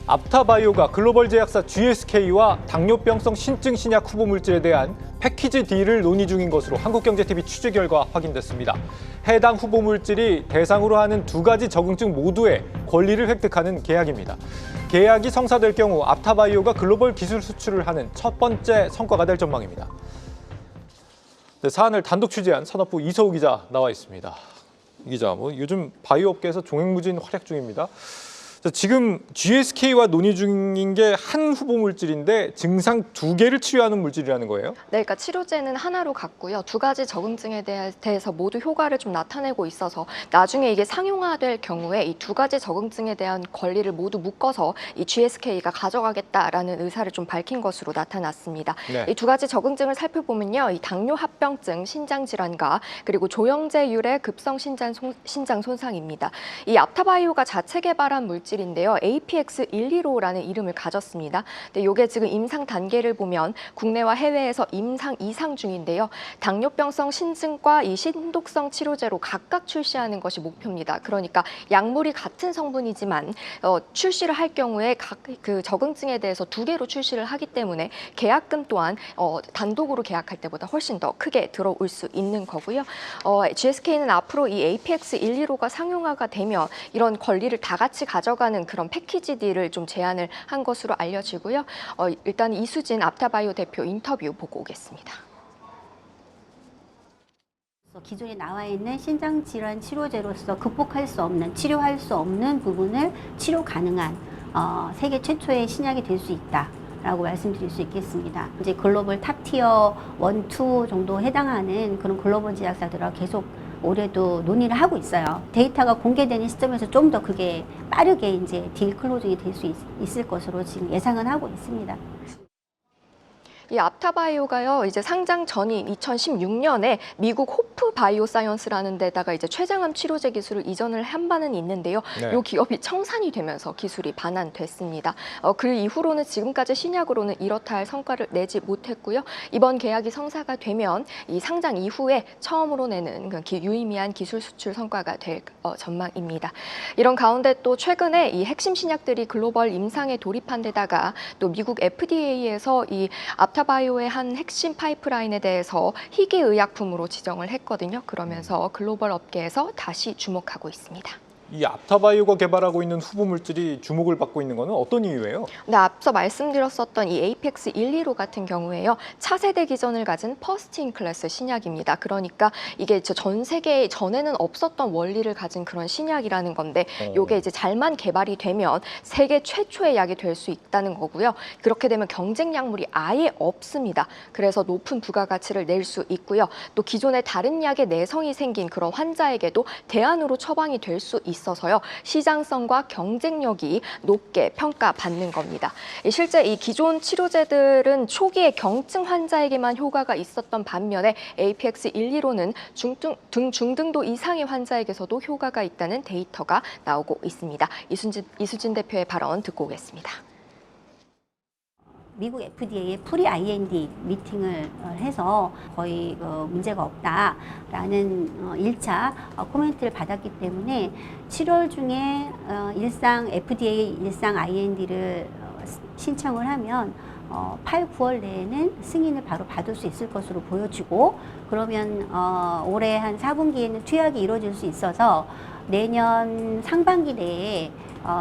앞타바이오가 글로벌 제약사 GSK와 당뇨병성 신증 신약 후보 물질에 대한 패키지 딜을 논의 중인 것으로 한국경제TV 취재 결과 확인됐습니다. 해당 후보 물질이 대상으로 하는 두 가지 적응증 모두의 권리를 획득하는 계약입니다. 계약이 성사될 경우 앞타바이오가 글로벌 기술 수출을 하는 첫 번째 성과가 될 전망입니다. 네, 사안을 단독 취재한 산업부 이서우 기자 나와 있습니다. 이 기자, 요즘 바이오 업계에서 종횡무진 활약 중입니다. 지금 GSK와 논의 중인 게 한 후보 물질인데 증상 두 개를 치료하는 물질이라는 거예요? 네, 그러니까 치료제는 하나로 같고요. 두 가지 적응증에 대해서 모두 효과를 좀 나타내고 있어서 나중에 이게 상용화될 경우에 이 두 가지 적응증에 대한 권리를 모두 묶어서 이 GSK가 가져가겠다라는 의사를 좀 밝힌 것으로 나타났습니다. 네. 이 두 가지 적응증을 살펴보면요, 이 당뇨 합병증, 신장 질환과 그리고 조영제율의 급성 신장 손상입니다. 이 앞타바이오가 자체 개발한 물질인데요, APX115라는 이름을 가졌습니다. 근데 이게 지금 임상 단계를 보면 국내와 해외에서 임상 이상 중인데요. 당뇨병성 신증과 이 신독성 치료제로 각각 출시하는 것이 목표입니다. 그러니까 약물이 같은 성분이지만 출시를 할 경우에 각 그 적응증에 대해서 두 개로 출시를 하기 때문에 계약금 또한 단독으로 계약할 때보다 훨씬 더 크게 들어올 수 있는 거고요. GSK는 앞으로 이 APX115가 상용화가 되면 이런 권리를 다 같이 가져가는 그런 패키지 딜을 좀 제안을 한 것으로 알려지고요. 일단 이수진 앞타바이오 대표 인터뷰 보고 오겠습니다. 기존에 나와 있는 신장 질환 치료제로서 극복할 수 없는, 치료할 수 없는 부분을 치료 가능한 세계 최초의 신약이 될 수 있다라고 말씀드릴 수 있겠습니다. 이제 글로벌 탑티어 1, 2 정도 해당하는 그런 글로벌 제약사들과 계속 올해도 논의를 하고 있어요. 데이터가 공개되는 시점에서 좀 더 그게 빠르게 이제 딜 클로징이 될 수 있을 것으로 지금 예상은 하고 있습니다. 이 앞타바이오가요, 이제 상장 전인 2016년에 미국 호프 바이오사이언스라는 데다가 이제 췌장암 치료제 기술을 이전을 한 바는 있는데요. 네. 이 기업이 청산이 되면서 기술이 반환됐습니다. 그 이후로는 지금까지 신약으로는 이렇다 할 성과를 내지 못했고요. 이번 계약이 성사가 되면 이 상장 이후에 처음으로 내는 유의미한 기술 수출 성과가 될 전망입니다. 이런 가운데 또 최근에 이 핵심 신약들이 글로벌 임상에 돌입한 데다가 또 미국 FDA에서 이 앞타바이오의 한 핵심 파이프라인에 대해서 희귀의약품으로 지정을 했거든요. 그러면서 글로벌 업계에서 다시 주목하고 있습니다. 이 앞타바이오가 개발하고 있는 후보 물질이 주목을 받고 있는 것은 어떤 이유예요? 네, 앞서 말씀드렸었던 이 APX115 같은 경우에요, 차세대 기전을 가진 퍼스트 인 클래스 신약입니다. 그러니까 이게 전 세계에 전에는 없었던 원리를 가진 그런 신약이라는 건데, 이게 이제 잘만 개발이 되면 세계 최초의 약이 될 수 있다는 거고요. 그렇게 되면 경쟁 약물이 아예 없습니다. 그래서 높은 부가가치를 낼 수 있고요. 또 기존의 다른 약에 내성이 생긴 그런 환자에게도 대안으로 처방이 될 수 있어서요, 시장성과 경쟁력이 높게 평가받는 겁니다. 실제 이 기존 치료제들은 초기에 경증 환자에게만 효과가 있었던 반면에 APX115는 중등도 이상의 환자에게서도 효과가 있다는 데이터가 나오고 있습니다. 이수진 대표의 발언 듣고 오겠습니다. 미국 FDA의 프리 IND 미팅을 해서 거의 문제가 없다라는 1차 코멘트를 받았기 때문에 7월 중에 FDA 일상 IND를 신청을 하면 8, 9월 내에는 승인을 바로 받을 수 있을 것으로 보여지고, 그러면 올해 한 4분기에는 투약이 이루어질 수 있어서 내년 상반기 내에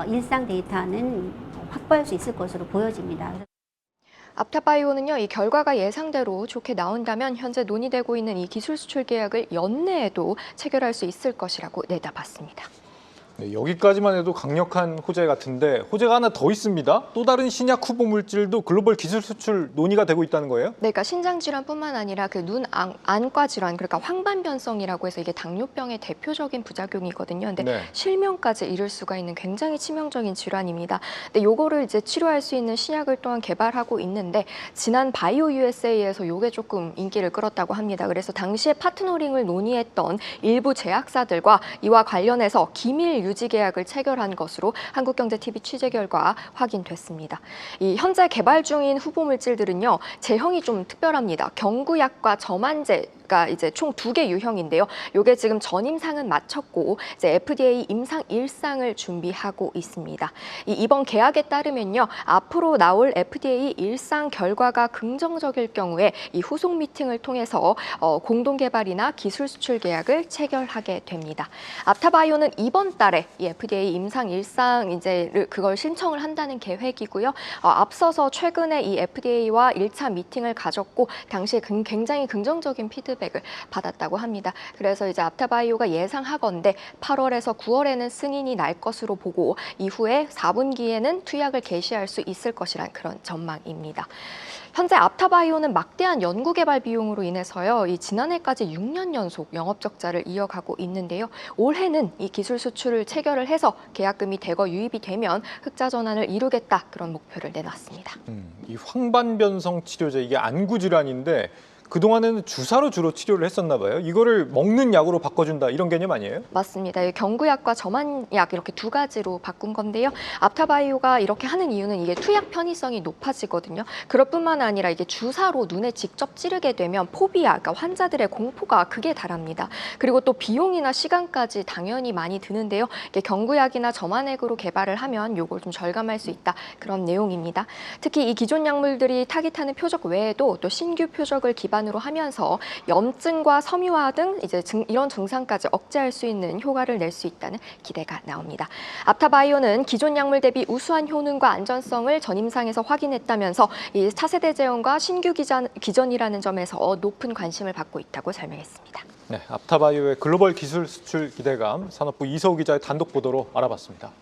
일상 데이터는 확보할 수 있을 것으로 보여집니다. 앞타바이오는요, 이 결과가 예상대로 좋게 나온다면 현재 논의되고 있는 이 기술 수출 계약을 연내에도 체결할 수 있을 것이라고 내다봤습니다. 네, 여기까지만 해도 강력한 호재 같은데 호재가 하나 더 있습니다. 또 다른 신약 후보 물질도 글로벌 기술 수출 논의가 되고 있다는 거예요? 네, 그러니까 신장 질환뿐만 아니라 그 눈 안과 질환, 그러니까 황반변성이라고 해서 이게 당뇨병의 대표적인 부작용이거든요. 근데 네. 실명까지 이를 수가 있는 굉장히 치명적인 질환입니다. 근데 요거를 이제 치료할 수 있는 신약을 또한 개발하고 있는데, 지난 바이오 USA에서 요게 조금 인기를 끌었다고 합니다. 그래서 당시에 파트너링을 논의했던 일부 제약사들과 이와 관련해서 기밀 유지 계약을 체결한 것으로 한국경제TV 취재 결과 확인됐습니다. 이 현재 개발 중인 후보 물질들은요, 제형이 좀 특별합니다. 경구약과 점안제 그러니까 이제 총 2개 유형인데요. 요게 지금 전임상은 마쳤고 이제 FDA 임상 1상을 준비하고 있습니다. 이번 계약에 따르면요, 앞으로 나올 FDA 1상 결과가 긍정적일 경우에 이 후속 미팅을 통해서 공동 개발이나 기술 수출 계약을 체결하게 됩니다. 앞타바이오는 이번 달에 이 FDA 임상 1상 이제 그걸 신청을 한다는 계획이고요. 앞서서 최근에 이 FDA와 1차 미팅을 가졌고 당시에 굉장히 긍정적인 피드백을 받았다고 합니다. 그래서 이제 앞타바이오가 예상하건대 8월에서 9월에는 승인이 날 것으로 보고 이후에 4분기에는 투약을 개시할 수 있을 것이란 그런 전망입니다. 현재 앞타바이오는 막대한 연구개발 비용으로 인해서요, 이 지난해까지 6년 연속 영업적자를 이어가고 있는데요. 올해는 이 기술 수출을 체결을 해서 계약금이 대거 유입이 되면 흑자 전환을 이루겠다, 그런 목표를 내놨습니다. 이 황반변성 치료제, 이게 안구 질환인데 그동안에는 주사로 주로 치료를 했었나 봐요. 이거를 먹는 약으로 바꿔준다, 이런 개념 아니에요? 맞습니다. 경구약과 점안약 이렇게 2가지로 바꾼 건데요. 앞타바이오가 이렇게 하는 이유는 이게 투약 편의성이 높아지거든요. 그럴 뿐만 아니라 이게 주사로 눈에 직접 찌르게 되면 포비아, 그러니까 환자들의 공포가 극에 달합니다. 그리고 또 비용이나 시간까지 당연히 많이 드는데요. 이게 경구약이나 점안액으로 개발을 하면 요걸 좀 절감할 수 있다, 그런 내용입니다. 특히 이 기존 약물들이 타깃하는 표적 외에도 또 신규 표적을 기반으로 하면서 염증과 섬유화 등 이제 이런 증상까지 억제할 수 있는 효과를 낼 수 있다는 기대가 나옵니다. 앞타바이오는 기존 약물 대비 우수한 효능과 안전성을 전임상에서 확인했다면서 이 차세대 제형과 신규 기전이라는 점에서 높은 관심을 받고 있다고 설명했습니다. 네, 앞타바이오의 글로벌 기술 수출 기대감, 산업부 이서우 기자의 단독 보도로 알아봤습니다.